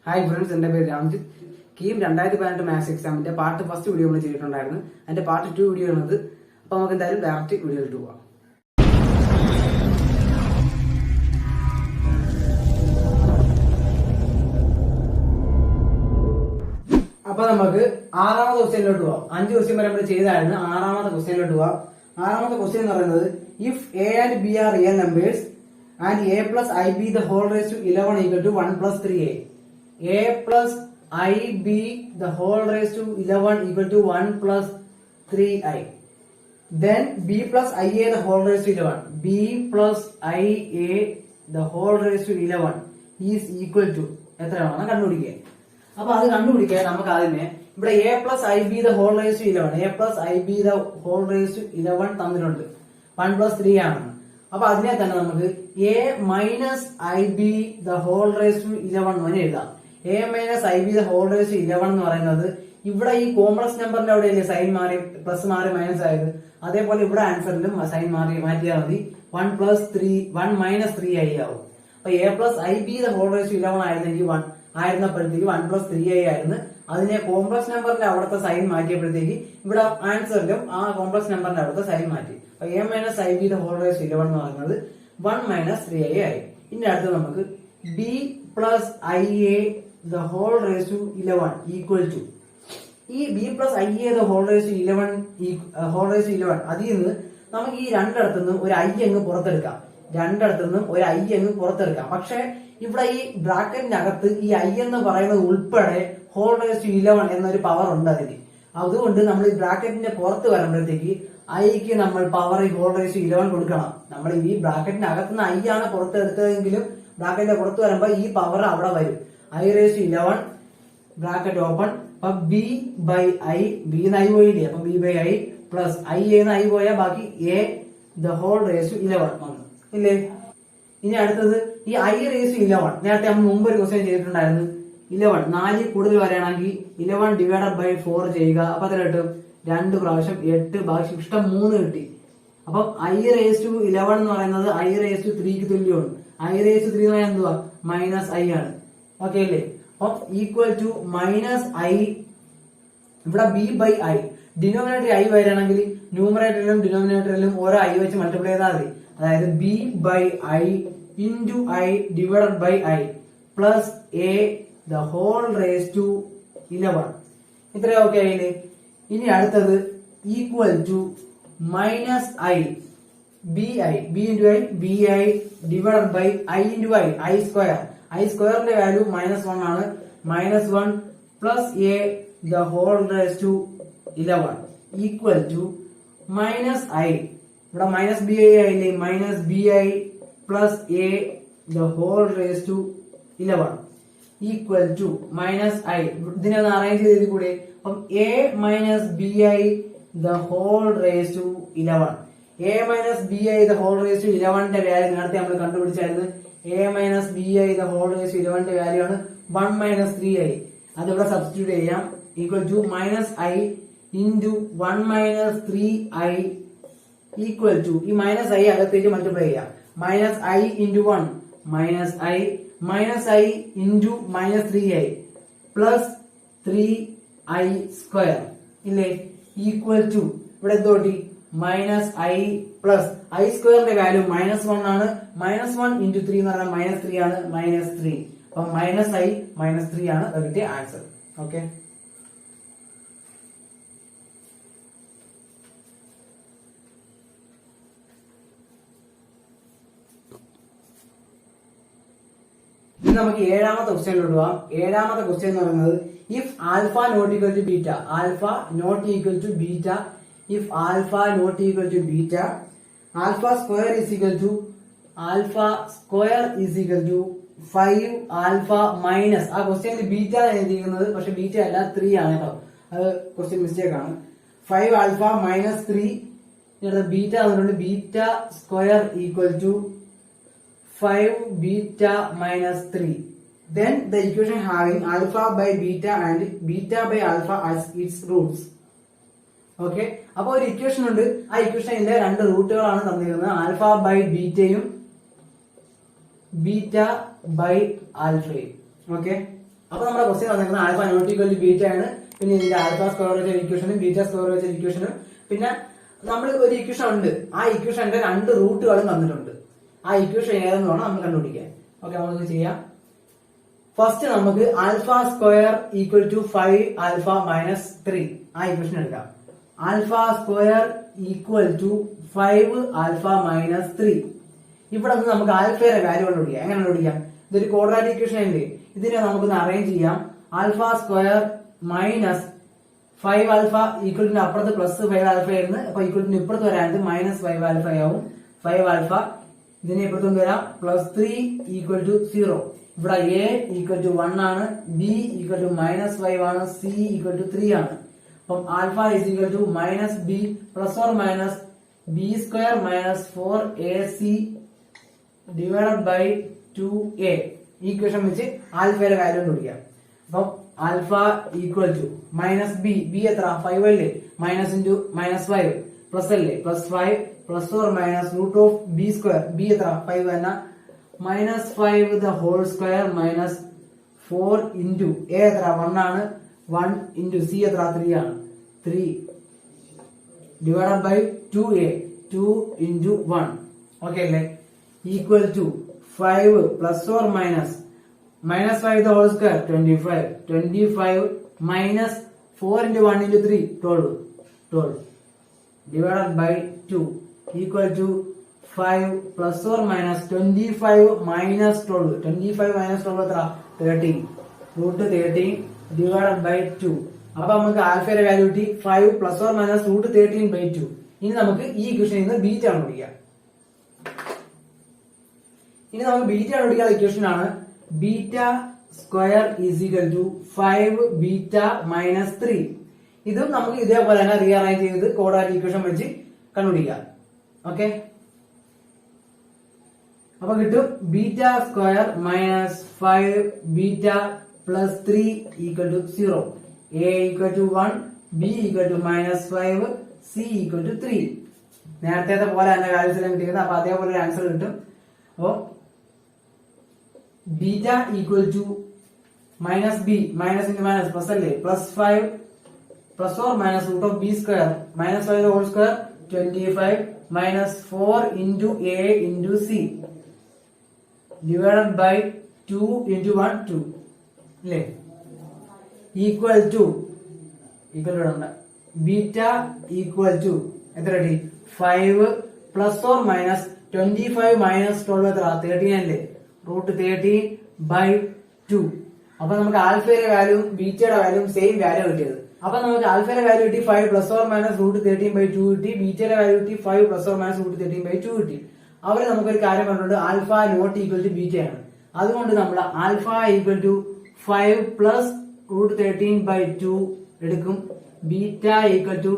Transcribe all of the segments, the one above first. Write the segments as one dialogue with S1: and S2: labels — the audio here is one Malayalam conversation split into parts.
S1: ഹായ് ഫ്രണ്ട്സ്, എന്റെ പേര് രാംജിത്ത്. കീം 2018 മാത്സ് എക്സാമിന്റെ പാർട്ട് ഫസ്റ്റ് വീഡിയോ നമ്മൾ ചെയ്തിട്ടുണ്ടായിരുന്നു. അതിന്റെ പാർട്ട് 2 വീഡിയോ ആണത്. അപ്പൊ നമുക്ക് എന്തായാലും ഡയറക്റ്റ് വീഡിയോയിലിട്ട് പോവാം. അപ്പൊ നമുക്ക് ആറാമത്തെ ക്വസ്റ്റ്യനിലോട്ട് പോവാം. 5 ക്വസ്റ്റ്യൻ വരെ നമ്മൾ ചെയ്തായിരുന്നു. ആറാമത്തെ ക്വസ്റ്റ്യനിലോട്ട് പോവാം. ആറാമത്തെ ക്വസ്റ്റ്യൻ എന്ന് പറയുന്നത് if A and B are real numbers and A plus I B the whole raise to 11 equal to 1 plus 3a. a plus ib the whole raised to 11 equal to 1 plus 3i. Then b plus ia the whole raised to 11. b plus ia the whole raised to 11 is equal to എത്രയാണെന്ന് കണ്ടുപിടിക്കുക. അപ്പൊ അത് കണ്ടുപിടിക്കാൻ നമുക്ക് ആദ്യമേ ഇവിടെ a plus ib the whole raised to 11, a plus ib the whole raised to 11 തന്നിട്ടുണ്ട്. 1 plus 3 ആണെന്ന്. അപ്പൊ അതിനെ തന്നെ നമുക്ക് a minus ib the whole raised to 11 എന്ന് എഴുതാം. a minus I B the whole raise to 11 എന്ന് പറയുന്നത് ഇവിടെ ഈ കോംപ്ലക്സ് നമ്പറിന്റെ അവിടെയല്ലേ സൈൻ മാറി പ്ലസ് മാറി മൈനസ് ആയത്, അതേപോലെ ഇവിടെ ആൻസറിലും സൈൻ മാറ്റിയാൽ മതി. 1 പ്ലസ് 3 1 മൈനസ് 3 ഐ ആവും. അപ്പൊ a plus I B the whole raise to 11 ആയിരുന്നെങ്കിൽ 1 ആയിരുന്നപ്പോഴത്തേക്ക് 1 പ്ലസ് 3i ആയിരുന്നു. അതിനെ കോംപ്ലക്സ് നമ്പറിന്റെ അവിടുത്തെ സൈൻ മാറ്റിയപ്പോഴത്തേക്ക് ഇവിടെ ആൻസറിലും ആ കോംപ്ലക്സ് നമ്പറിന്റെ അവിടുത്തെ സൈൻ മാറ്റി. അപ്പൊ a minus I B the whole raise to 11 എന്ന് പറയുന്നത് 1 മൈനസ് 3i ആയി. ഇനി അടുത്ത് നമുക്ക് b plus I A the whole raised to 11 equal to ഈ b plus ia the whole raised to 11 അതിൽ നിന്ന് നമുക്ക് ഈ രണ്ടിടത്തുനിന്നും ഒരു i അങ്ങ് പുറത്തെടുക്കാം. പക്ഷെ ഇവിടെ ഈ ബ്രാക്കറ്റിന്റെ അകത്ത് ഈ i എന്ന് പറയുന്നത് ഉൾപ്പെടെ ഹോൾ റേസ് ടു 11 എന്നൊരു പവർ ഉണ്ട് അതിന്. അതുകൊണ്ട് നമ്മൾ ഈ ബ്രാക്കറ്റിന്റെ പുറത്ത് വരുമ്പോഴത്തേക്ക് ഐക്ക് നമ്മൾ പവർ ഈ ഹോൾ റേസ് ടു 11 കൊടുക്കണം. നമ്മൾ ഈ ബ്രാക്കറ്റിന്റെ അകത്തുനിന്ന് i ആണ് പുറത്തെടുത്തതെങ്കിലും ബ്രാക്കറ്റിന്റെ പുറത്ത് വരുമ്പോൾ ഈ പവർ അവിടെ വരും. i raised to 11 bracket open. അപ്പൊ b ബൈ ഐ, b ന്ന് ഐ പോയില്ലേ, അപ്പൊ b by I plus I എന്ന് ഐ പോയാൽ ബാക്കി a the whole raise to 11 വന്നു ഇല്ലേ. ഇനി അടുത്തത് ഈ i raised to 11 നേരത്തെ നമ്മൾ മുമ്പ് ഒരു ക്വസ്റ്റ്യൻ ചെയ്തിട്ടുണ്ടായിരുന്നു. 11 4 കൂടുതൽ വരികയാണെങ്കിൽ 11 ഡിവൈഡഡ് ബൈ 4 ചെയ്യുക. അപ്പൊ അത്ര കിട്ടും 2 പ്രാവശ്യം 8, ബാക്കി ഇഷ്ടം 3 കിട്ടി. അപ്പം i raised to 11 എന്ന് പറയുന്നത് i raised to 3 ക്ക് തുല്യമാണ്. i raised to 3 എന്ന് പറയുന്നത് എന്തുവാ, മൈനസ് ഐ ആണ്. ഓക്കെ അല്ലേ. അപ്പം ഈക്വൽ ടു മൈനസ് ഐ, ഇവിടെ B by I, denominator I വരികയാണെങ്കിൽ ന്യൂമറേറ്ററിലും ഡിനോമിനേറ്ററിലും ഓരോ ഐ വെച്ച് മൾട്ടിപ്ലൈ ചെയ്താൽ മതി. അതായത് B by I into I divided by I plus A the whole raise to 11. ഇത്രയും ഓക്കെ ആയില്ലേ. ഇനി അടുത്തത് equal to minus I B into I B I divided by I into I square. I സ്ക്വയറിന്റെ വാല്യൂ -1 ആണ്. -1 plus A the whole raise to 11 equal to minus I, ഇവിടെ മൈനസ് ബി ഐ ആയില്ലേ, minus B I plus A the whole raise to 11 equal to minus I. ഇതിനെ ഒന്ന് അറേഞ്ച് ചെയ്ത് കൂടെ. അപ്പം A minus B I the whole raise to 11. A minus B I the whole raise to 11ന്റെ വാല്യൂ നേരത്തെ നമ്മൾ കണ്ടുപിടിച്ചായിരുന്നു. a minus B I the whole raise to 11ന്റെ വാല്യൂ ആണ് 1 മൈനസ് 3i. അതിവിടെ സബ്സ്റ്റിറ്റ്യൂട്ട് ചെയ്യാം. Equal to minus I into 1 minus 3i equal to ഈ മൈനസ് ഐ അകത്തേക്ക് മൾട്ടിപ്ലൈ ചെയ്യാം. Minus I into 1 minus I into minus 3i plus 3i square ഇല്ലേ ഈക്വൽ ടു ഇവിടെ എന്തോട്ടി മൈനസ് ഐ പ്ലസ് ഐ സ്ക്വയറിന്റെ വാല്യൂ -1 ആണ്. -1 ഇൻറ്റു 3 എന്ന് പറഞ്ഞാൽ -3 ആണ്. -3 അപ്പൊ മൈനസ് ഐ -3 ആണ് അതിന്റെ ആൻസർ. ഓക്കെ. ഇനി നമുക്ക് ഏഴാമത്തെ ക്വസ്റ്റ്യനിലോട്ട് പോവാം. ഏഴാമത്തെ ക്വസ്റ്റ്യൻ എന്ന് പറയുന്നത് if alpha not equal to beta, alpha not equal to beta, if alpha not equal to beta, alpha square is equal to 5 alpha minus, ആ ക്വസ്റ്റ്യനിൽ ബീറ്റ എഴുതിയിരിക്കുന്നത് പക്ഷെ ബീറ്റ അല്ല 3 ആണ് കേട്ടോ, അത് ക്വസ്റ്റ്യൻ മിസ്റ്റേക്ക് ആണ്. 5 ആൽഫ മൈനസ് 3 ബീറ്റ അതുകൊണ്ട് beta square equal to 5 beta minus 3. Then the equation having alpha by beta and beta by alpha as its roots. Okay. അപ്പൊ ഒരു ഇക്വേഷൻ ഉണ്ട്. ആ ഇക്വേഷനിലെ 2 റൂട്ടുകളാണ് തന്നിരിക്കുന്നത്, ആൽഫ ബൈ ബീറ്റയും ബീറ്റ ബൈ ആൽഫയും. ഓക്കെ. അപ്പൊ നമ്മുടെ ക്വസ്റ്റ്യൻ വന്നിരിക്കുന്നത് alpha not equal to beta ആണ്. പിന്നെ ഇതിന്റെ ആൽഫ സ്ക്വയർ വെച്ച ഇക്വേഷനും ബീറ്റ സ്ക്വയർ വെച്ച ഇക്വേഷനും പിന്നെ നമ്മൾ ഒരു ഇക്വേഷൻ ഉണ്ട്. ആ ഇക്വേഷന്റെ 2 റൂട്ടുകളും തന്നിട്ടുണ്ട്. ആ ഇക്വേഷൻ ഏതെന്ന് വേണം നമ്മൾ കണ്ടുപിടിക്കാൻ. ഓക്കെ, നമുക്ക് ചെയ്യാം. ഫസ്റ്റ് നമുക്ക് alpha square equal to 5 alpha minus 3 ആ ഇക്വേഷൻ എടുക്കാം. Alpha square equal to 5 alpha minus 3. ഇവിടെ നിന്ന് നമുക്ക് ആൽഫയുടെ വാല്യൂ കണ്ടുപിടിക്കാം. എങ്ങനെ കണ്ടുപിടിക്കാം? ഇതൊരു ക്വാഡ്രാറ്റിക് ഇക്വേഷൻ അല്ലേ. ഇതിനെ നമുക്കൊന്ന് അറേഞ്ച് ചെയ്യാം. ആൽഫ സ്ക്വയർ മൈനസ് 5 ആൽഫ ഈക്വലിന് അപ്പുറത്ത് പ്ലസ് 5 ആൽഫ ആയിരുന്നു. അപ്പൊ ഈക്വലിന് ഇപ്പുറത്ത് വരാണ്ട് മൈനസ് 5 ആൽഫ ആവും. 5 ആൽഫ ഇതിനെ ഇപ്പുറത്തും വരാം. Plus 3 equal to 0. ഇവിടെ എ ഈക്വൽ ടു 1 ആണ്, ബി ഈക്വൽ ടു മൈനസ് 5 ആണ്, സി ഈക്വൽ ടു 3 ആണ്. അപ്പം alpha is equal to minus B plus or minus B square minus 4ac divided by 2a. ഈ ഇക്വേഷൻ വെച്ച് ആൽഫയുടെ വാല്യൂ കണ്ടുപിടിക്കാം. അപ്പം alpha equal to minus B, B എത്ര 5 അല്ലേ, മൈനസ് ഇൻറ്റു മൈനസ് 5 പ്ലസ് അല്ലേ, plus 5 plus or minus root of B square, B എത്ര 5 തന്നെ, minus 5 the whole square minus 4 into A എത്ര 1 ആണ്, 1 ഇൻറ്റു സി എത്ര 3 ആണ്, 3 divided by 2a, 2 into 1. Okay അല്ലേ, equal to 5 plus or minus minus 5 the whole square 25, 25 minus 4 into 1 into 3 12 divided by 2 equal to 5 plus or minus 25 minus 12, 25 minus 12 എത്ര 13, root 13 divided by 2. അപ്പൊ നമുക്ക് ആൽഫയുടെ വാല്യൂ കിട്ടി 5 plus or minus root 13 by 2. ഇനി നമുക്ക് ഈ ഇക്വേഷനിൽ നിന്ന് ബീറ്റ കണ്ടുപിടിക്കാം. ഇനി നമുക്ക് ബീറ്റ കണ്ടുപിടിക്കാനുള്ള ഇക്വേഷൻ ആണ് beta square is equal to 5 beta minus 3. ഇതും നമുക്ക് ഇതേപോലെ തന്നെ റീഅറേഞ്ച് ചെയ്ത് ക്വാഡ്രാറ്റിക് ഇക്വേഷൻ വെച്ച് കണ്ടുപിടിക്കാം. ഓക്കെ, അപ്പൊ കിട്ടും beta square minus 5 beta plus 3 equal to 0, A equal to 1, B equal to minus 5, C equal to 3. നേരത്തെ പോലെ തന്നെ വാല്യൂസ് എല്ലാം കിട്ടിയത്. അപ്പൊ അതേപോലെ ഒരു ആൻസർ കിട്ടും. അപ്പൊ beta equal to minus B, minus into minus plus അല്ലേ, plus 5 plus or minus root of B square minus 5 whole square 25 minus 4 into A into C divided by 2 into 1 2 അല്ലേ, equal to beta equal to എത്ര കിട്ടി 5 പ്ലസ് ഓർ മൈനസ് 25 മൈനസ് 12 എത്ര 13 അല്ലേ, റൂട്ട് 13 ബൈ 2. അപ്പൊ നമുക്ക് ആൽഫയുടെ വാല്യൂ ബീറ്റയുടെ വാല്യൂ സെയിം വാല്യൂ കിട്ടിയത്. അപ്പൊ നമുക്ക് ആൽഫയുടെ വാല്യൂ കിട്ടി 5 plus or minus root 13 by 2 കിട്ടി. ബീറ്റയുടെ വാല്യൂ കിട്ടി 5 plus or minus root 13 by 2 കിട്ടി. അവര് നമുക്കൊരു കാര്യം പറഞ്ഞിട്ടുണ്ട്, alpha not equal to beta ആണ്. അതുകൊണ്ട് നമ്മൾ alpha equal to 5 plus root 13 by 2 എടുക്കും. Beta equal to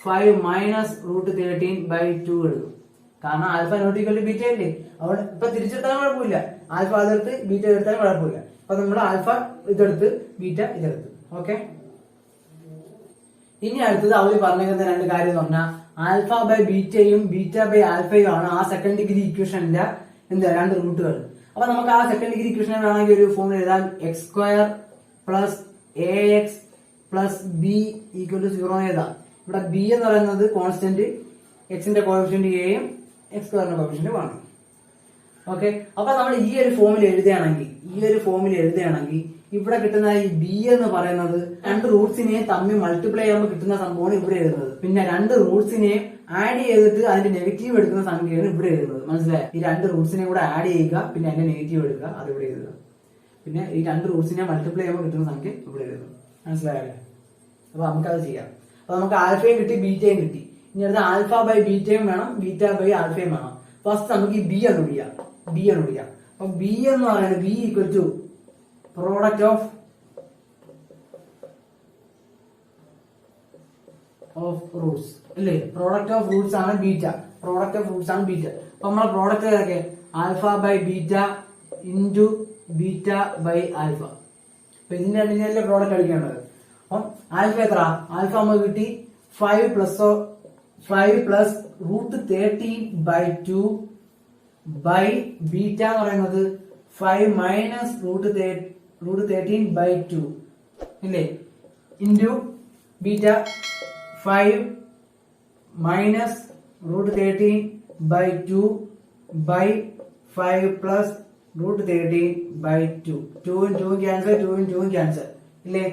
S1: 5 minus root 13 by 2 എടുക്കും. കാരണം alpha not equal to beta അല്ലേ. അവിടെ ഇപ്പൊ തിരിച്ചെടുത്താലും കുഴപ്പമില്ല, ആൽഫ അതെടുത്ത് ബീറ്റ എടുത്താലും കുഴപ്പമില്ല. അപ്പൊ നമ്മൾ ആൽഫ ഇതെടുത്ത് ബീറ്റ ഇതെടുത്ത്. ഓക്കെ, ഇനി അടുത്തത് അവര് പറഞ്ഞിരിക്കുന്ന 2 കാര്യം എന്ന് പറഞ്ഞാൽ ആൽഫ ബൈ ബീറ്റയും ബീറ്റ ബൈ ആൽഫയും ആണ് ആ സെക്കൻഡ് ഡിഗ്രി ഇക്വേഷന്റെ എന്താ 2 റൂട്ടുകൾ. അപ്പൊ നമുക്ക് ആ സെക്കൻഡ് ഡിഗ്രി ഇക്വേഷൻ വേണമെങ്കിൽ ഒരു ഫോമിൽ എഴുതാൻ x square plus A x plus B equal to 0 എഴുതാം. ഇവിടെ ബി എന്ന് പറയുന്നത് കോൺസ്റ്റന്റ്, എക്സിന്റെ കോഎഫിഷ്യന്റ് എയും എക്സ് സ്ക്വയറിന്റെ കോഎഫിഷ്യന്റ് 1. ഓക്കെ, അപ്പൊ നമ്മൾ ഈ ഒരു ഫോമിൽ എഴുതുകയാണെങ്കിൽ ഇവിടെ കിട്ടുന്ന ഈ ബി എന്ന് പറയുന്നത് 2 റൂട്ട്സിനെ തമ്മിൽ മൾട്ടിപ്ലൈ ചെയ്യുമ്പോൾ കിട്ടുന്ന സംഭവമാണ് ഇവിടെ എഴുതുന്നത്. പിന്നെ 2 റൂട്ട്സിനെ ആഡ് ചെയ്തിട്ട് അതിന്റെ നെഗറ്റീവ് എടുക്കുന്ന സംഖ്യയാണ് ഇവിടെ എഴുതുന്നത്. മനസ്സിലായി? ഈ 2 റൂട്ട്സിനെ കൂടെ ആഡ് ചെയ്യുക, പിന്നെ അതിന്റെ നെഗറ്റീവ് എടുക്കുക, അത് ഇവിടെ എഴുതുക. പിന്നെ ഈ 2 റൂട്ട്സിനെ മൾട്ടിപ്ലൈ ചെയ്യുമ്പോൾ കിട്ടുന്ന സംഖ്യ ഇവിടെ എഴുതുന്നു. മനസ്സിലായല്ലേ? അപ്പൊ നമുക്കത് ചെയ്യാം. അപ്പൊ നമുക്ക് ആൽഫയും കിട്ടി ബീറ്റയും കിട്ടി. ഇനി അടുത്ത ആൽഫ ബൈ ബീറ്റയും വേണം, ബീറ്റ ബൈ ആൽഫയും വേണം. ഫസ്റ്റ് നമുക്ക് ഈ ബി കണ്ടുപിടിക്കാം. അപ്പൊ ബി എന്ന് പറയുന്നത് B equal to product of roots അല്ലേ. പ്രോഡക്റ്റ് ഓഫ് റൂട്ട്സ് ആണ് ബീറ്റ. അപ്പൊ നമ്മളെ പ്രോഡക്റ്റ് ഏതൊക്കെ alpha by beta into beta by alpha. അപ്പൊ ഇതിന്റെ രണ്ടിന്റെ പ്രോഡക്റ്റ് അടിക്കേണ്ടത്. അപ്പം ആൽഫ എത്ര? ആൽഫ നമുക്ക് കിട്ടി 5 plus root 13 by 2 by beta എന്ന് പറയുന്നത് 5 മൈനസ് റൂട്ട് റൂട്ട് 13/2 ഇല്ലേ into beta 5 minus root 13/2 by 5 plus root 13/2. 2 2 cancel, 2 2 cancel ഇല്ലേ.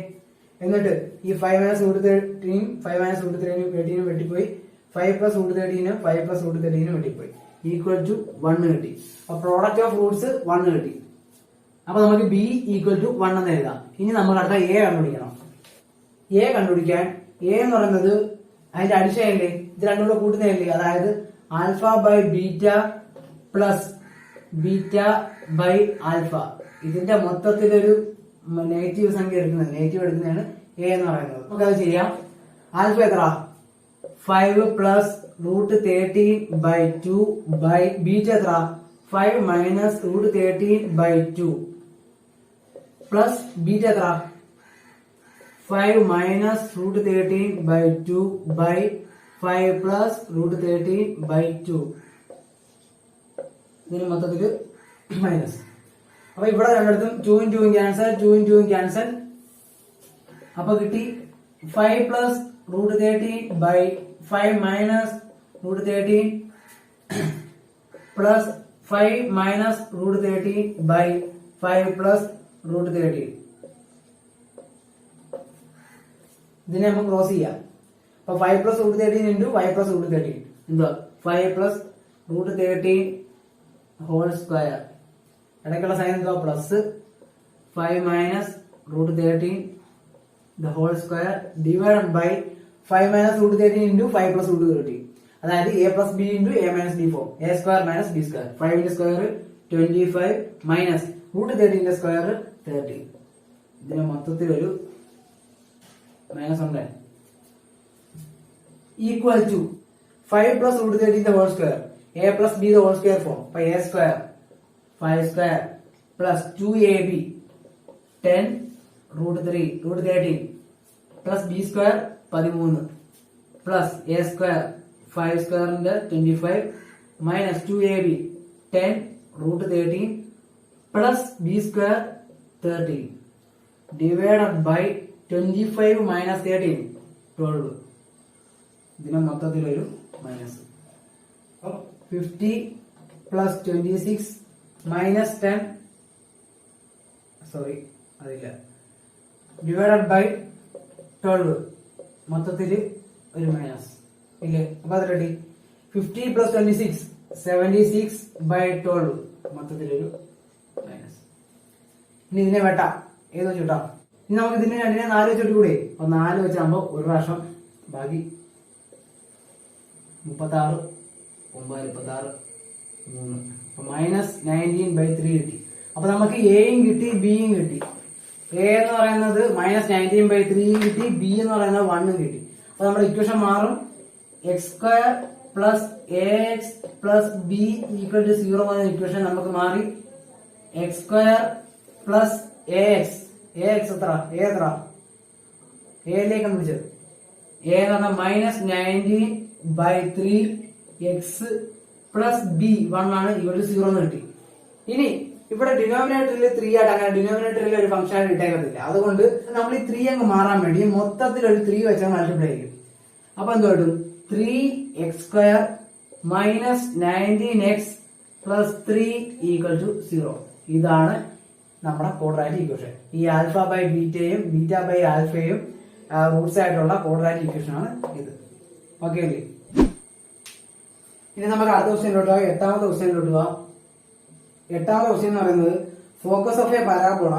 S1: എന്നിട്ട് ഈ 5 മൈനസ് റൂട്ട് 13 5 മൈനസ് റൂട്ട് 13 വെട്ടിപ്പോയി. 5 പ്ലസ് റൂട്ട് 13 5 പ്ലസ് റൂട്ട് 13 വെട്ടിപ്പോയി. ഈക്വൽ ടു 1 കിട്ടി. അപ്പൊ പ്രോഡക്റ്റ് ഓഫ് റൂട്ട്സ് 1 കിട്ടി. അപ്പൊ നമുക്ക് ബി ഈക്വൽ ടു 1 എന്ന് എഴുതാം. ഇനി നമുക്ക് അടുത്ത എ കണ്ടുപിടിക്കണം. എ കണ്ടുപിടിക്കാൻ എ എന്ന് പറയുന്നത് അതിന്റെ അഡിഷൻ അല്ലേ, ഇത് രണ്ടും കൂടെ കൂട്ടുന്നതല്ലേ. അതായത് alpha by beta plus beta by alpha. ഇതിന്റെ മൊത്തത്തിലൊരു നെഗറ്റീവ് സംഖ്യ എടുക്കുന്നത്, നെഗറ്റീവ് എടുക്കുന്നതാണ് എ എന്ന് പറയുന്നത്. നമുക്ക് അത് ചെയ്യാം. ആൽഫ എത്ര? 5 പ്ലസ് റൂട്ട് 13/2 ബൈ ബീറ്റ എത്ര? 5 മൈനസ് റൂട്ട് 13/2 പ്ലസ് ബീറ്റ എത്ര? 5 minus root 13/2 by 5 plus root 13/2. ഇതിന് മൊത്തത്തില് മൈനസ്. അപ്പൊ ഇവിടെ രണ്ടിടത്തും 2 2 ക്യാൻസൽ, 2 2 ക്യാൻസൽ. അപ്പൊ കിട്ടി 5 plus root 13/5 minus root 13 plus 5 minus root 13/5 plus root 13. ഇതിനെ നമുക്ക് ക്രോസ് ചെയ്യാം. അപ്പൊ 5 plus root 13 into 5 plus root 13 എന്തുവാ? 5 പ്ലസ് റൂട്ട് 13 ഹോൾ സ്ക്വയർ. ഇടയ്ക്കുള്ള സൈൻ എന്തുവാ? Plus 5 minus root 13 the whole square divided by 5 minus root 13 into 5 plus root 13. അതായത് A plus B into A minus B 4. A square minus B square. 5 square 25 minus root 13 square 30. ഇതിന് മൊത്തത്തിൽ ഒരു മൈനസ് ഉണ്ട്. Equal to 5 plus root 13 whole square A plus B whole square form. അപ്പൊ A square 5 square plus 2ab 10 root 13 plus B square 13 plus A square 5 സ്ക്വയറിന്റെ 25 minus 2ab 10 root 13 plus B square 13 divided by 25 minus 13 12. ഇതിന് മൊത്തത്തിലൊരു മൈനസ്. 50 പ്ലസ് 26 മൈനസ് 10 സോറി അതില്ല ഡിവൈഡഡ് ബൈ 12 മൊത്തത്തില് ഒരു മൈനസ് ഇല്ലേ. അപ്പൊ അത് റെഡി. 50 പ്ലസ് 26 76 ബൈ 12 മൊത്തത്തിലൊരു മൈനസ്. ഇനി ഇതിനെ വെട്ടാം. ഏത് വെച്ച് വെട്ടാം? ഇനി നമുക്ക് ഇതിനെ രണ്ടിനെ 4 വെച്ചിട്ട് കൂടെ. അപ്പൊ 4 വെച്ചാകുമ്പോ ഒരു പ്രാവശ്യം ബാക്കി 36 9 36 3. അപ്പൊ മൈനസ് 19/3 കിട്ടി. അപ്പൊ നമുക്ക് എയും കിട്ടി ബിയും കിട്ടി. എ എന്ന് പറയുന്നത് മൈനസ് 19/3 കിട്ടി, ബി എന്ന് പറയുന്നത് 1 കിട്ടി. അപ്പൊ നമ്മുടെ ഇക്വേഷൻ മാറും. X square plus A x plus B equal to 0 എന്ന ഇക്വേഷൻ നമുക്ക് മാറി x square plus A x. A x എത്ര? എ എത്ര? എയിലേക്ക് വിളിച്ചത് എ എന്ന് പറഞ്ഞാൽ മൈനസ് 19/3 എക്സ് പ്ലസ് ബി 1 ആണ് ഈക്വൽ ടു 0 എന്ന് കിട്ടി. ഇനി ഇവിടെ ഡിനോമിനേറ്ററിൽ 3 ആയിട്ട് അങ്ങനെ ഡിനോമിനേറ്ററിൽ ഒരു ഫംഗ്ഷൻ ആയിട്ട് ഇട്ടേക്കത്തില്ല. അതുകൊണ്ട് നമ്മൾ ഈ 3 അങ്ങ് മാറാൻ വേണ്ടി മൊത്തത്തിൽ ഒരു 3 വെച്ചാൽ മൾട്ടിപ്ലൈ ചെയ്യും. അപ്പൊ എന്ത് കിട്ടും? 3x² minus 19x plus 3 equal to 0. ഇതാണ് നമ്മുടെ ക്വാഡ്രാറ്റിക് ഇക്വേഷൻ. ഈ ആൽഫ ബൈ ബീറ്റയും ബീറ്റ ബൈ ആൽഫയും റൂട്ട്സ് ആയിട്ടുള്ള ക്വാഡ്രാറ്റിക് ഇക്വേഷൻ ആണ് ഇത്. ഓക്കെ അല്ലേ? ഇനി നമുക്ക് അടുത്ത ക്വസ്റ്റ്യനിലോട്ട് പോകാം. 8ാമത്തെ ക്വസ്റ്റ്യനിലോട്ട് പോവാം. 8ാമത്തെ ക്വസ്റ്റ്യൻ എന്ന് പറയുന്നത് focus of a parabola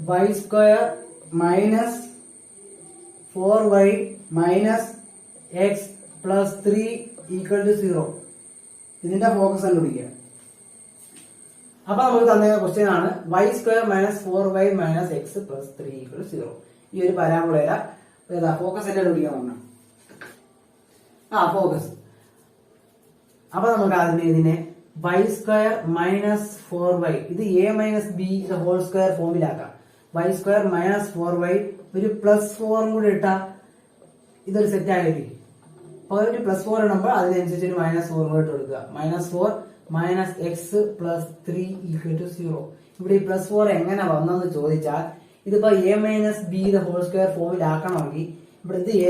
S1: y² minus 4y minus x plus 3 equal to 0. ഇതിന്റെ ഫോക്കസ് കണ്ടുപിടിക്കുക. അപ്പൊ നമുക്ക് തന്ന ക്വസ്റ്റ്യൻ ആണ് y² minus 4y minus x plus 3 equal to 0. ഈ ഒരു പരാബോളയില ഫോക്കസ് എല്ലാം കണ്ടുപിടിക്കാൻ പറഞ്ഞു. ഫോക്കസ്. അപ്പൊ നമുക്ക് അതിനെ ഇതിനെ y² മൈനസ് 4y ഇത് a minus B whole square ഫോമിലാക്കാം. y² മൈനസ് 4y ഒരു പ്ലസ് 4 കൂടെ ഇട്ടാ ഇതൊരു സെറ്റ് ആകില്ലേ. അപ്പൊ ഒരു പ്ലസ് 4 ഇടുമ്പോൾ അതിനനുസരിച്ച് ഒരു -4 കൂടെ ഇട്ട് കൊടുക്കുക. -4 minus x plus 3 equal to 0. ഇവിടെ ഈ +4 എങ്ങനെ വന്നെന്ന് ചോദിച്ചാൽ ഇതിപ്പോ a-b² ഫോമിലാക്കണമെങ്കിൽ ഇവിടെ ഇത് a²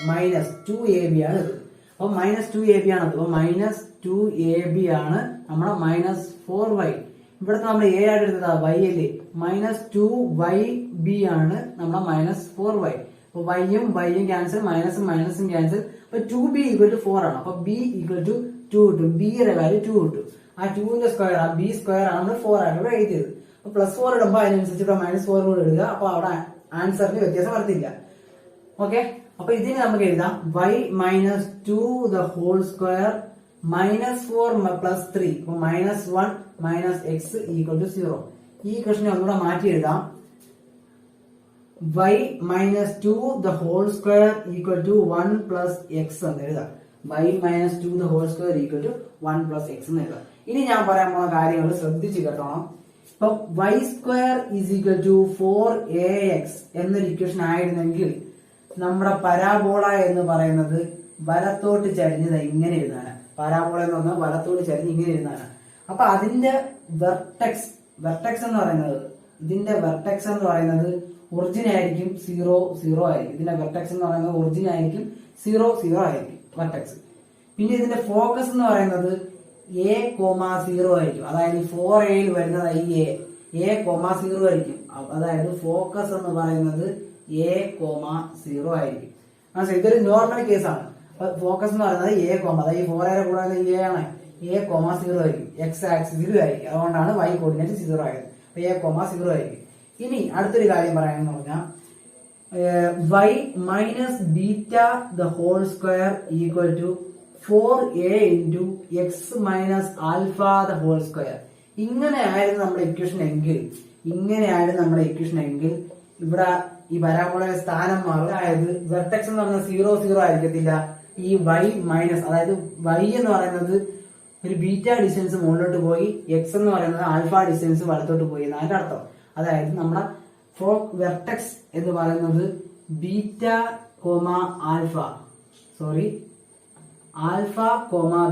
S1: -2ab ആണ് ഇത്. അപ്പൊ -2ab ആണ്. അപ്പൊ -2ab ആണ് നമ്മുടെ -4y. ഇവിടുത്തെ നമ്മൾ a ആയിട്ട് എടുത്തതാ y അല്ലേ, -2yb ആണ് നമ്മുടെ -4y. അപ്പൊ y-യും ക്യാൻസൽ, മൈനസും ക്യാൻസൽ. അപ്പൊ 2b = 4 ആണ്. അപ്പൊ b = 2 കിട്ടും. b യുടെ വാല്യൂ 2 കിട്ടും. ആ 2ന്റെ സ്ക്വയർ, ആ b സ്ക്വയർ ആണ് 4 ആയിട്ട് ഇവിടെ എഴുതിയത്. അപ്പൊ +4 ഇടുമ്പോ അതിനനുസരിച്ച് ഇവിടെ -4 കൂടെ ഇടുക. അപ്പൊ അവിടെ ആൻസറിന് വ്യത്യാസം വരത്തില്ല. ഓക്കെ, അപ്പൊ ഇതിന് നമുക്ക് എഴുതാം y -2² -4 + 3. അപ്പൊ -1 - x = 0. ഈ ക്വസ്റ്റിനെ ഒന്നുകൂടെ മാറ്റി എഴുതാം. y -2² = 1 + x എന്ന് എഴുതാം. y -2² = 1 + x എന്ന് എഴുതാം. ഇനി ഞാൻ പറയാൻ പോകുന്ന കാര്യങ്ങൾ ശ്രദ്ധിച്ച് കേട്ടോണം. ഇപ്പൊ y² = 4ax എന്നൊരു ഇക്വേഷൻ ആയിരുന്നെങ്കിൽ നമ്മുടെ പരാബോള എന്ന് പറയുന്നത് വലത്തോട്ട് ചരിഞ്ഞത് ഇങ്ങനെ എഴുതാനാണ്. പരാബോള എന്ന് പറഞ്ഞാൽ വലത്തോട്ട് ചരിഞ്ഞ് ഇങ്ങനെ എഴുതാനാണ്. അപ്പൊ അതിന്റെ വെർട്ടെക്സ് എന്ന് പറയുന്നത്, ഇതിന്റെ വെർട്ടെക്സ് എന്ന് പറയുന്നത് ഒറിജിൻ ആയിരിക്കും 0 0 ആയിരിക്കും. ഇതിന്റെ വെർട്ടെക്സ് എന്ന് പറയുന്നത് ഒറിജിൻ ആയിരിക്കും 0 0 ആയിരിക്കും വെർട്ടെക്സ്. പിന്നെ ഇതിന്റെ ഫോക്കസ് എന്ന് പറയുന്നത് a,0 ആയിരിക്കും. അതായത് 4aയിൽ വരുന്നത് ഈ a,0 ആയിരിക്കും. അതായത് ഫോക്കസ് എന്ന് പറയുന്നത് a,0 ആയിരിക്കും. മനസ്സിലായി? ഇതൊരു നോർമൽ കേസാണ്. ഫോക്കസ് എന്ന് പറയുന്നത് a, അതായത് ഈ 4a കൂടെ a ആണ്. a,0 ആയിരിക്കും. x ആക്സിസിലും ആയിരിക്കും. അതുകൊണ്ടാണ് y കോർഡിനേറ്റ് 0 ആയത്. അപ്പൊ a,0 ആയിരിക്കും. ഇനി അടുത്തൊരു കാര്യം പറയാനെന്ന് പറഞ്ഞാൽ y -β² = 4a × x - α². ഇങ്ങനെയായിരുന്നു നമ്മുടെ ഇക്വേഷൻ എങ്കിൽ ഇവിടെ ഈ പരാബോളയുടെ സ്ഥാനം മാറും. അതായത് വെർട്ടെക്സ് എന്ന് പറയുന്നത് 0 0 ആയിരിക്കത്തില്ല. ഈ y മൈനസ്, അതായത് y എന്ന് പറയുന്നത് ഒരു ബീറ്റ ഡിസ്റ്റൻസ് മുകളിലോട്ട് പോയി, x എന്ന് പറയുന്നത് ആൽഫ ഡിസ്റ്റൻസ് വലത്തോട്ട് പോയി എന്നാണ് അതിന്റെ അർത്ഥം. അതായത് നമ്മുടെ വെർട്ടെക്സ് എന്ന് പറയുന്നത് ബീറ്റ ആൽഫ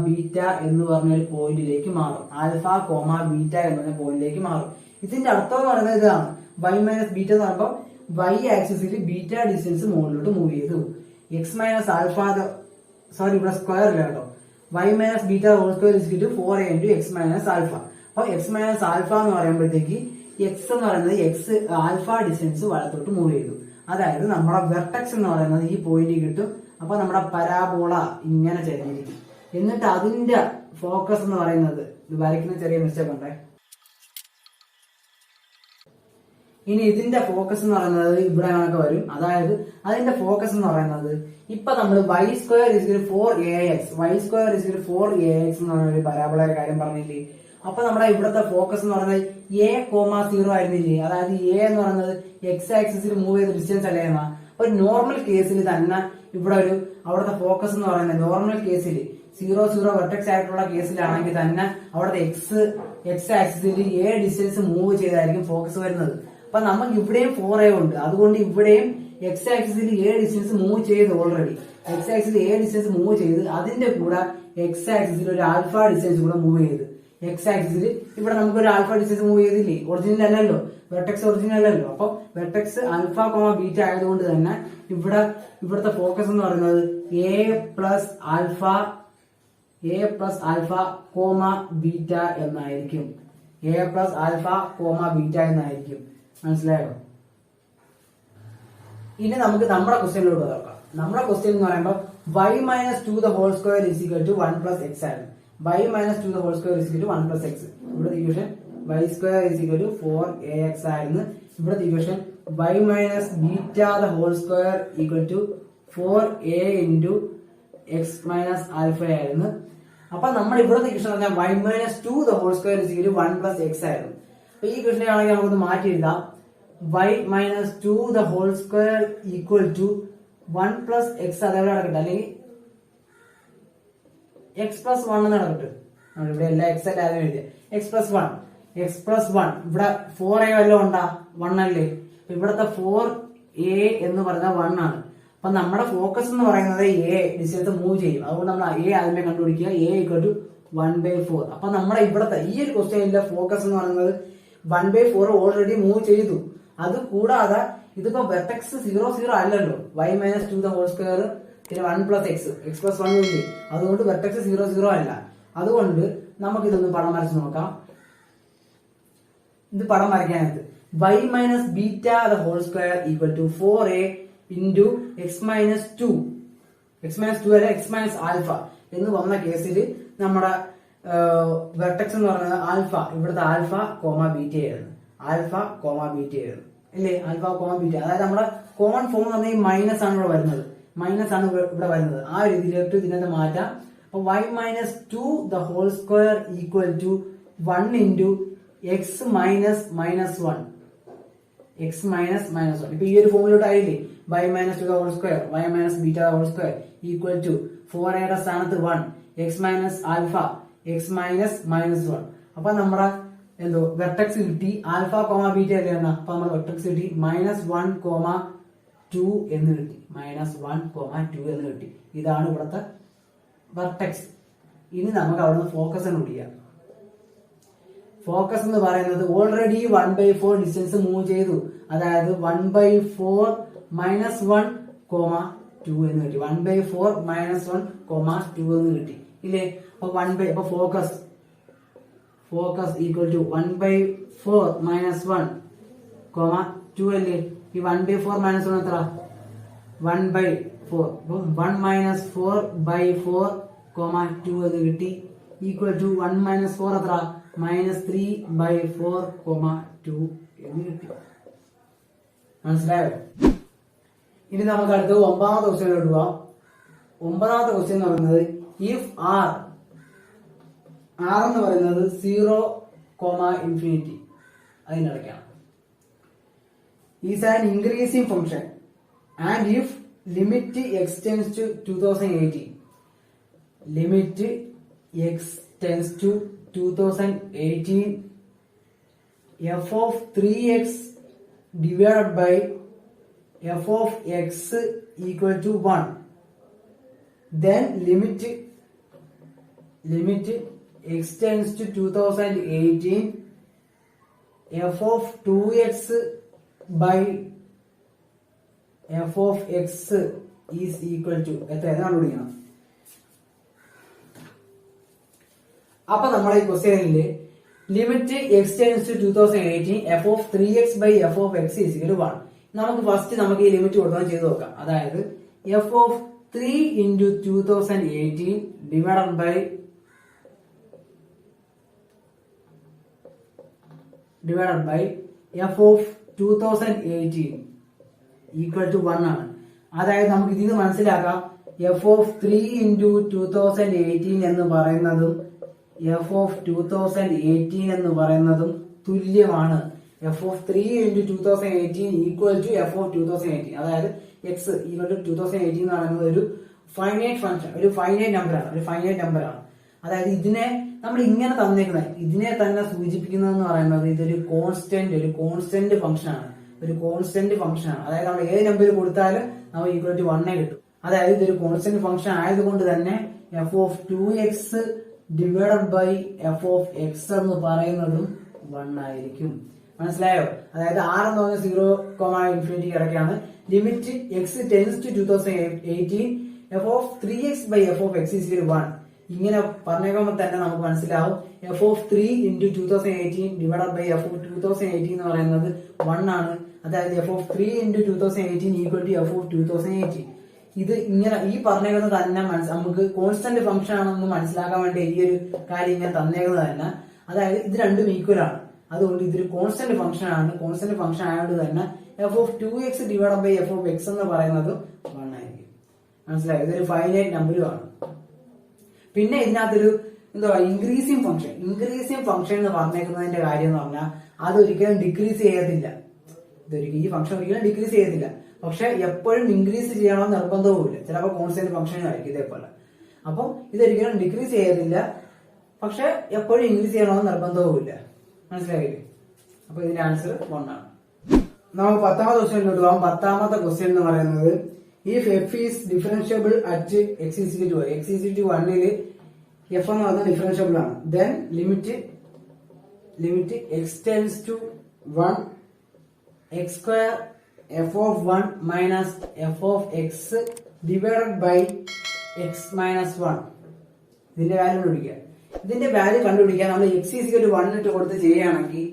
S1: ബീറ്റ എന്ന് പറഞ്ഞ ഒരു പോയിന്റിലേക്ക് മാറും. ബീറ്റ എന്ന് പറഞ്ഞ പോയിന്റിലേക്ക് മാറും. ഇതിന്റെ അർത്ഥം എന്ന് പറയുന്നത് ഇതാണ്. y - β എന്ന് പറയുമ്പോൾ y ആക്സിസിൽ ബീറ്റ ഡിസ്റ്റൻസ് മുകളിലോട്ട് മൂവ് ചെയ്തു. x - α ഇവിടെ സ്ക്വയർ ഇല്ല കേട്ടോ. y - β² = 4a × x - α. അപ്പൊ x - α എന്ന് പറയുമ്പോഴത്തേക്ക് x എന്ന് പറയുന്നത് ആൽഫ ഡിസ്റ്റൻസ് വലത്തോട്ട് മൂവ് ചെയ്തു. അതായത് നമ്മുടെ വെർട്ടെക്സ് എന്ന് പറയുന്നത് ഈ പോയിന്റ് കിട്ടും. അപ്പൊ നമ്മുടെ പരാബോള ഇങ്ങനെ ചരിഞ്ഞിരിക്കും. എന്നിട്ട് അതിന്റെ ഫോക്കസ് എന്ന് പറയുന്നത്, ഇത് വരയ്ക്കുന്ന ചെറിയ മിസ്റ്റേക്ക് ഉണ്ടേ. ഇനി ഇതിന്റെ ഫോക്കസ് എന്ന് പറയുന്നത് ഇവിടെ കണക്ക് വരും. അതായത് അതിന്റെ ഫോക്കസ് എന്ന് പറയുന്നത് ഇപ്പൊ നമ്മൾ y² = 4ax എന്ന് പറഞ്ഞ ഒരു പരാബോളയുടെ കാര്യം പറഞ്ഞില്ലേ. അപ്പൊ നമ്മുടെ ഇവിടുത്തെ ഫോക്കസ് എന്ന് പറയുന്നത് a,0 ആയിരുന്നില്ലേ. അതായത് a എന്ന് പറയുന്നത് x ആക്സിസിൽ മൂവ് ചെയ്ത ഡിസ്റ്റൻസ് അല്ലേ എന്നാ. അപ്പൊ നോർമൽ കേസിൽ തന്നെ ഇവിടെ അവിടുത്തെ ഫോക്കസ് എന്ന് പറയുന്നത് നോർമൽ കേസിൽ 0 0 വെർട്ടെക്സ് ആയിട്ടുള്ള കേസിലാണെങ്കിൽ തന്നെ അവിടുത്തെ x ആക്സിസിൽ a ഡിസ്റ്റൻസ് മൂവ് ചെയ്തായിരിക്കും ഫോക്കസ് വരുന്നത്. അപ്പൊ നമുക്ക് ഇവിടെയും 4a ഉണ്ട്. അതുകൊണ്ട് ഇവിടെയും x ആക്സിസിൽ a ഡിസ്റ്റൻസ് മൂവ് ചെയ്ത് ഓൾറെഡി x ആക്സിസിൽ a ഡിസ്റ്റൻസ് മൂവ് ചെയ്ത് അതിന്റെ കൂടെ x ആക്സിസിൽ ഒരു ആൽഫ ഡിസ്റ്റൻസ് കൂടെ മൂവ് ചെയ്ത് x ആക്സിസിൽ ഇവിടെ നമുക്ക് ഒരു ആൽഫ ഡിസ്റ്റൻസ് മൂവ് ചെയ്തില്ലേ. ഒറിജിനൽ അല്ലല്ലോ, വെർട്ടെക്സ് ഒറിജിനൽ അല്ലല്ലോ. അപ്പൊ വെർട്ടെക്സ് ആൽഫ ബീറ്റ ആയതുകൊണ്ട് തന്നെ ഇവിടുത്തെ ഫോക്കസ് എന്ന് പറയുന്നത് a + ആൽഫ ബീറ്റ എന്നായിരിക്കും. മനസ്സിലായോ? ഇനി നമുക്ക് നമ്മുടെ ക്വസ്റ്റ്യനിലോട്ട് നോക്കാം. നമ്മുടെ ക്വസ്റ്റ്യൻ എന്ന് പറയുമ്പോൾ y - 2² = 1 + x ആണ്. y - 2² = 1 + x. ഇവിടെ ഇക്വേഷൻ y² = 4ax ആയിരുന്നു. ഇവിടെ ഇക്വേഷൻ y - β² = 4a × x - α ആയിരുന്നു. അപ്പൊ നമ്മൾ ഇവിടുത്തെ ഇക്വേഷൻ പറഞ്ഞാൽ y - 2² = 1 + x ആയിരുന്നു. അപ്പൊ ഈ ഇക്വേഷനെ ആണെങ്കിൽ നമുക്കൊന്ന് മാറ്റി എഴുതാം. y - 2² = 1 + x അതേപോലെ നടക്കട്ടെ, അല്ലെങ്കിൽ x + 1 എന്ന് നടക്കട്ടെ. ഇവിടെ എല്ലാ x അല്ല ആദ്യം എഴുതിയ x + 1 ഇവിടെ 4a വല്ലതും ഉണ്ടാ? 1 അല്ലേ. അപ്പൊ ഇവിടത്തെ 4a എന്ന് പറയുന്നത് 1 ആണ്. അപ്പൊ നമ്മുടെ ഫോക്കസ് എന്ന് പറയുന്നത് a ഡിസ്റ്റൻസ് മൂവ് ചെയ്യും. അതുകൊണ്ട് നമ്മൾ a ആദ്യമേ കണ്ടുപിടിക്കുക. a = 1/4. അപ്പൊ നമ്മുടെ ഇവിടത്തെ ഈ ഒരു ക്വസ്റ്റ്യനിലെ ഫോക്കസ് എന്ന് പറയുന്നത് 1/4 ഓൾറെഡി മൂവ് ചെയ്തു. അത് കൂടാതെ ഇതിപ്പോ വെർട്ടെക്സ് 0 അല്ലല്ലോ, y minus 2 the whole square പിന്നെ 1 പ്ലസ് എക്സ് പ്ലസ് 1 ഇല്ലേ, അതുകൊണ്ട് വെർട്ടെക്സ് 0 അല്ല. അതുകൊണ്ട് നമുക്ക് ഇതൊന്ന് പടം വരച്ച് നോക്കാം. ഇത് പടം വരയ്ക്കാനായിട്ട് y minus beta the whole square equal to 4a into x minus 2 അല്ല എക്സ് മൈനസ് ആൽഫ എന്ന് വന്ന കേസിൽ നമ്മുടെ വെർട്ടെക്സ് എന്ന് പറയുന്നത് ആൽഫ, ഇവിടുത്തെ ആൽഫ കോമ ബീറ്റ ആയിരുന്നു, ആൽഫ കോമ ബീറ്റ ആയിരുന്നു അല്ലേ, ആൽഫ കോമ ബീറ്റ. അതായത് നമ്മുടെ കോമൺ ഫോം എന്ന് പറഞ്ഞാൽ മൈനസ് ആണ് ഇവിടെ വരുന്നത്, മൈനസ് ആണ് ഇവിടെ വരുന്നത്. ആ രീതിയിലേക്ക് ഇതിനെ മാറ്റാം. അപ്പൊ y minus 2 the whole square equal to 1 into x minus -1, x minus -1. ഇപ്പൊ ഈ ഒരു ഫോമിലോട്ട് ആയില്ലേ, y minus 2 the whole square y minus beta the whole square equal to 4a സ്ഥാനത്ത് 1 x minus alpha x minus -1. അപ്പൊ നമ്മുടെ എന്തോ വെർട്ടെക്സ് കിട്ടി ആൽഫ കോമ ബീറ്റ അല്ലേ എന്നാ. അപ്പൊ നമ്മുടെ വെർട്ടെക്സ് കിട്ടി -1,2 എന്ന് കിട്ടി, -1,2 എന്ന് കിട്ടി. ഇതാണ് ഇവിടുത്തെ വെർട്ടെക്സ്. ഇനി നമുക്ക് അവിടെ നിന്ന് ഫോക്കസ് കണ്ടുപിടിക്കാം. ഫോക്കസ് എന്ന് പറയുന്നത് ഓൾറെഡി 1/4 ഡിസ്റ്റൻസ് മൂവ് ചെയ്തു, അതായത് 1/4 -1,2 എന്ന് കിട്ടി, 1/4 -1,2 എന്ന് കിട്ടി ഇല്ലേ. അപ്പൊ ഫോക്കസ് ഈക്വൽ ടു 1/4 -1,2 അല്ലേ. ഈ 1/4 -1 എത്ര, 1/4. അപ്പൊ 1 - 4/4, 2 എന്ന് കിട്ടി ഈക്വൽ ടു 1 - 4 എത്ര, -3/4, 2 എന്ന് കിട്ടി. മനസ്സിലായോ? ഇനി നമുക്ക് അടുത്തത് 9ാമത്തെ ക്വസ്റ്റ്യനിലോട്ട് പോവാം. 9ാമത്തെ ക്വസ്റ്റ്യൻ എന്ന് പറയുന്നത് ഇഫ് r എന്ന് പറയുന്നത് 0, ∞ അതിനിടയ്ക്കാണ്, is an increasing function and if limit x tends to 2018, limit x tends to 2018, f of 3x divided by f of x equal to 1, then limit x tends to 2018, f of 2x by f of x is equal to എത്രയാണ് വിളിക്കണം. അപ്പൊ നമ്മുടെ ഈ ക്വസ്റ്റ്യനില് limit x tends to 2018, f of 3x by f of x is equal to 1. നമുക്ക് ഫസ്റ്റ് നമുക്ക് ഈ ലിമിറ്റ് കൊടുക്കാൻ ചെയ്ത് നോക്കാം. അതായത് f of 3 into 2018 divided by f of 2018 equal to 1 ആണ്. അതായത് നമുക്ക് ഇതിന് മനസ്സിലാക്കാം f of 3 into 2018 എന്ന് പറയുന്നതും f of 2018 എന്ന് പറയുന്നതും തുല്യമാണ്. f of 3 into 2018 equal to f of 2018. അതായത് x equal to 2018 എന്ന് പറയുന്നത് ഒരു ഫൈനൈറ്റ് ഫംഗ്ഷൻ, ഒരു ഫൈനൈറ്റ് നമ്പർ ആണ്. അതായത് ഇതിനെ നമ്മൾ ഇങ്ങനെ തന്നേക്കുന്നത് ഇതിനെ തന്നെ സൂചിപ്പിക്കുന്നതെന്ന് പറയുന്നത് ഇതൊരു കോൺസ്റ്റന്റ് ഫംഗ്ഷൻ ആണ്, അതായത് നമ്മൾ ഏത് നമ്പർ കൊടുത്താലും നമുക്ക് ഈക്വൽ ടു 1 കിട്ടും. അതായത് ഇതൊരു കോൺസ്റ്റന്റ് ഫംഗ്ഷൻ ആയതുകൊണ്ട് തന്നെ f of 2x divided by f of x എന്ന് പറയുന്നതും 1 ആയിരിക്കും. മനസ്സിലായോ? അതായത് r എന്ന് പറഞ്ഞാൽ 0, ഇടയ്ക്കാണ്. Limit x tends to 2018, f of 3x by f of x is equal to 1. ഇങ്ങനെ പറഞ്ഞേക്കുമ്പോൾ തന്നെ നമുക്ക് മനസ്സിലാവും f of 3 into 2018 divided by f of 2018 എന്ന് പറയുന്നത് 1 ആണ്. അതായത് f of 3 into 2018 equal to f of 2018. ഇത് ഇങ്ങനെ ഈ പറഞ്ഞേക്കുന്നത് തന്നെ നമുക്ക് കോൺസ്റ്റന്റ് ഫംഗ്ഷൻ ആണെന്ന് മനസ്സിലാക്കാൻ വേണ്ടി ഈ ഒരു കാര്യം ഇങ്ങനെ തന്നേക്കുന്നത് തന്നെ. അതായത് ഇത് രണ്ടും ഈക്വൽ ആണ്, അതുകൊണ്ട് ഇതൊരു കോൺസ്റ്റന്റ് ഫംഗ്ഷൻ ആണ്. കോൺസ്റ്റന്റ് ഫംഗ്ഷൻ ആയതുകൊണ്ട് തന്നെ f of 2x divided by f of x എന്ന് പറയുന്നത് 1 ആയിരിക്കും. മനസ്സിലായോ? ഇതൊരു ഫൈനൈറ്റ് നമ്പറും ആണ്. പിന്നെ ഇതിനകത്തൊരു എന്താ ഇൻക്രീസിംഗ് ഫംഗ്ഷൻ എന്ന് പറഞ്ഞേക്കുന്നതിന്റെ കാര്യം എന്ന് പറഞ്ഞാൽ അതൊരിക്കലും ഡിക്രീസ് ചെയ്യത്തില്ല. ഈ ഫംഗ്ഷൻ ഒരിക്കലും ഡിക്രീസ് ചെയ്യത്തില്ല, പക്ഷെ എപ്പോഴും ഇൻക്രീസ് ചെയ്യണമെന്ന് നിർബന്ധവുമില്ല. ചിലപ്പോൾ കോൺസ്റ്റന്റ് ഫംഗ്ഷൻ ആയിരിക്കും ഇതേപോലെ. അപ്പം ഇതൊരിക്കലും ഡിക്രീസ് ചെയ്യത്തില്ല, പക്ഷെ എപ്പോഴും ഇൻക്രീസ് ചെയ്യണമെന്ന് നിർബന്ധവുമില്ല. മനസ്സിലായില്ലേ? അപ്പൊ ഇതിന്റെ ആൻസർ 1 ആണ്. നമുക്ക് 10ാമത്തെ ക്വസ്റ്റ്യനിലോട്ട് പോകാം. 10ാമത്തെ ക്വസ്റ്റ്യൻ എന്ന് പറയുന്നത് if f is differentiable at x is equal to 1 ല് f എന്ന് പറഞ്ഞാൽ ഡിഫറൻഷ്യബിൾ ആണ്. then limit limit X tends to 1 x square f of 1 minus f of x divided by x minus 1. ഇതിന്റെ വാല്യൂ കണ്ടുപിടിക്കുക. ഇതിന്റെ വാല്യൂ കണ്ടുപിടിക്കാൻ നമ്മൾ എക്സ് ഈസിക്കൽ 1 ഇട്ട് കൊടുത്ത് ചെയ്യുകയാണെങ്കിൽ,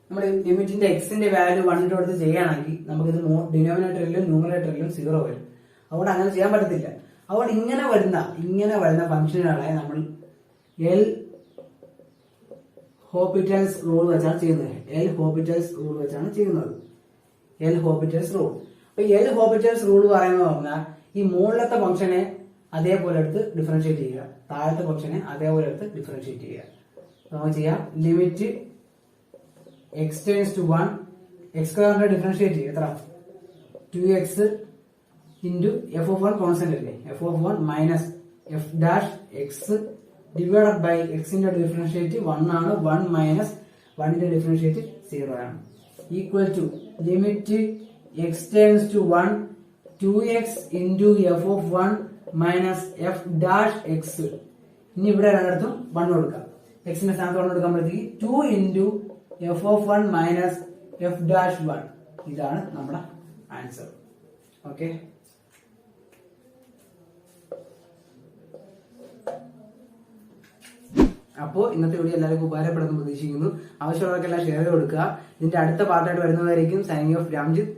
S1: നമ്മൾ ലിമിറ്റിന്റെ എക്സിന്റെ വാല്യൂ 1 ഇട്ട് കൊടുത്ത് ചെയ്യുകയാണെങ്കിൽ നമുക്കിത് ഡിനോമിനേറ്ററിലും ന്യൂമറേറ്ററിലും 0 വരും. അതുകൊണ്ട് അങ്ങനെ ചെയ്യാൻ പറ്റത്തില്ല. അതുകൊണ്ട് ഇങ്ങനെ വരുന്ന ഫംഗ്ഷനുകളെ നമ്മൾ എൽ ഹോപ്പിറ്റൽസ് റൂൾ വെച്ചാണ് ചെയ്യുന്നത്. എൽ ഹോപ്പിറ്റൽസ് റൂൾ അപ്പൊ എൽ ഹോപ്പിറ്റൽസ് റൂൾ പറയുന്നത് പറഞ്ഞാൽ ഈ മുകളിലത്തെ ഫംഗ്ഷനെ അതേപോലെ എടുത്ത് ഡിഫറൻഷിയേറ്റ് ചെയ്യുക, താഴത്തെ ഫംഗ്ഷനെ അതേപോലെ എടുത്ത് ഡിഫറൻഷിയേറ്റ് ചെയ്യുക. നമുക്ക് ചെയ്യാം. Limit X tends to 1 X സ്ക്വയറിന്റെ ഡിഫറൻഷിയേറ്റ് ചെയ്യുക. എത്ര? 2x into F of 1 constant അല്ലേ, F of 1 minus F dash X divided by എക്സിന്റെ ഡിഫറൻഷിയേറ്റ് 1 ആണ്. 1 മൈനസ് 1ന്റെ ഡിഫറൻഷിയേറ്റ് 0 ആണ്. Equal to limit X tends to 1 2x into F of 1 minus F dash X. ഇനി ഇവിടെ രണ്ടിടത്തും 1 കൊടുക്കാം. എക്സിന്റെ സ്ഥാനത്ത് 1 കൊടുക്കുമ്പോഴത്തേക്ക് 2 into F of 1 minus F dash 1. ഇതാണ് നമ്മുടെ ആൻസർ. ഓക്കെ, അപ്പോ ഇന്നത്തെ വീഡിയോ എല്ലാവർക്കും ഉപകാരപ്പെടുന്നു പ്രതീക്ഷിക്കുന്നു. ആവശ്യമുള്ളവർക്കെല്ലാം ഷെയർ ചെയ്ത് കൊടുക്കുക. ഇതിന്റെ അടുത്ത പാർട്ടായിട്ട് വരുന്നതായിരിക്കും. Signing off Ramjith.